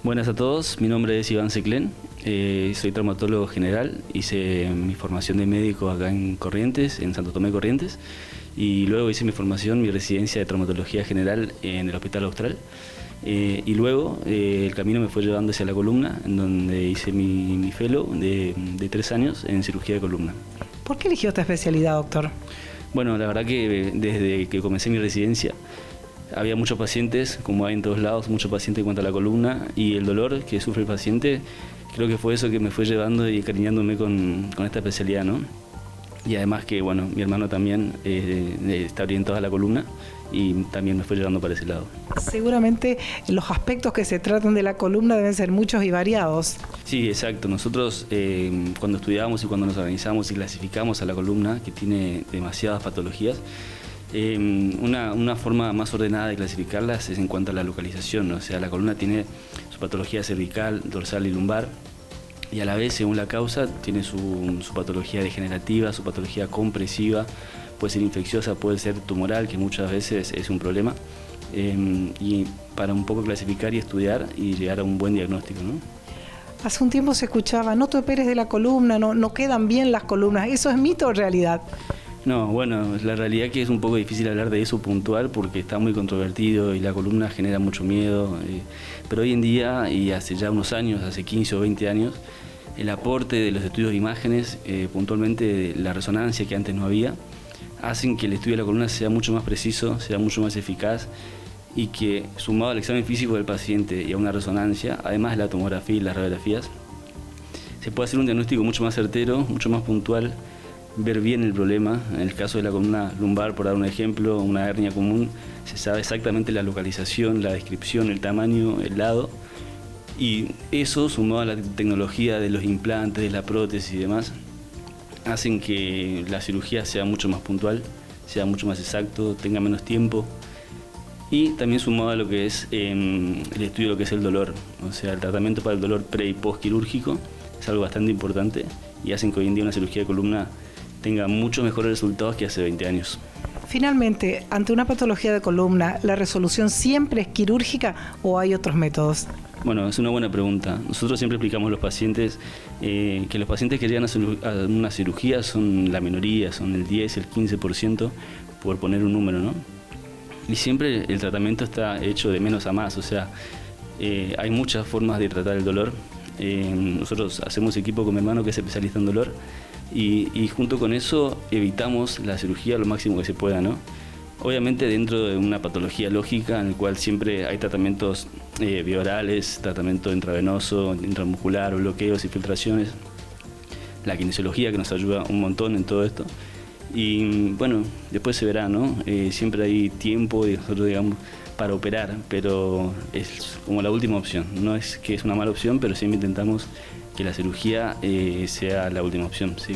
Buenas a todos, mi nombre es Iván Seclén, soy traumatólogo general, hice mi formación de médico acá en Corrientes, en Santo Tomé Corrientes, y luego hice mi residencia de traumatología general en el Hospital Austral, y luego el camino me fue llevando hacia la columna, en donde hice mi fellow de 3 años en cirugía de columna. ¿Por qué eligió esta especialidad, doctor? Bueno, la verdad que desde que comencé mi residencia, había muchos pacientes, como hay en todos lados, muchos pacientes en cuanto a la columna y el dolor que sufre el paciente. Creo que fue eso que me fue llevando y encariñándome con esta especialidad, ¿no? Y además que, bueno, mi hermano también está orientado a la columna y también me fue llevando para ese lado. Seguramente los aspectos que se tratan de la columna deben ser muchos y variados. Sí, exacto. Nosotros cuando estudiamos y cuando nos organizamos y clasificamos a la columna, que tiene demasiadas patologías, una forma más ordenada de clasificarlas es en cuanto a la localización, ¿no? O sea, la columna tiene su patología cervical, dorsal y lumbar, y a la vez, según la causa, tiene su patología degenerativa, su patología compresiva, puede ser infecciosa, puede ser tumoral, que muchas veces es un problema, y para un poco clasificar y estudiar y llegar a un buen diagnóstico, ¿no? Hace un tiempo se escuchaba, no te operes de la columna, no quedan bien las columnas. ¿Eso es mito o realidad? No, bueno, la realidad es que es un poco difícil hablar de eso puntual porque está muy controvertido y la columna genera mucho miedo, pero hoy en día y hace ya unos años, hace 15 o 20 años, el aporte de los estudios de imágenes, puntualmente la resonancia que antes no había, hacen que el estudio de la columna sea mucho más preciso, sea mucho más eficaz y que sumado al examen físico del paciente y a una resonancia, además de la tomografía y las radiografías, se puede hacer un diagnóstico mucho más certero, mucho más puntual, ver bien el problema. En el caso de la columna lumbar, por dar un ejemplo, una hernia común, se sabe exactamente la localización, la descripción, el tamaño, el lado, y eso sumado a la tecnología de los implantes, de la prótesis y demás, hacen que la cirugía sea mucho más puntual, sea mucho más exacto, tenga menos tiempo, y también sumado a lo que es el estudio de lo que es el dolor, o sea, el tratamiento para el dolor pre y post quirúrgico es algo bastante importante y hacen que hoy en día una cirugía de columna tenga muchos mejores resultados que hace 20 años. Finalmente, ante una patología de columna, ¿la resolución siempre es quirúrgica o hay otros métodos? Bueno, es una buena pregunta. Nosotros siempre explicamos a los pacientes que los pacientes que llegan a una cirugía son la minoría, son el 10, el 15%, por poner un número, ¿no? Y siempre el tratamiento está hecho de menos a más, o sea, hay muchas formas de tratar el dolor. Nosotros hacemos equipo con mi hermano que es especialista en dolor y junto con eso evitamos la cirugía lo máximo que se pueda, ¿no? Obviamente dentro de una patología lógica en la cual siempre hay tratamientos biorales, tratamiento intravenoso, intramuscular, bloqueos y filtraciones, la kinesiología que nos ayuda un montón en todo esto y bueno, después se verá, ¿no? Siempre hay tiempo y nosotros digamos para operar, pero es como la última opción, no es que es una mala opción, pero siempre intentamos que la cirugía sea la última opción, sí.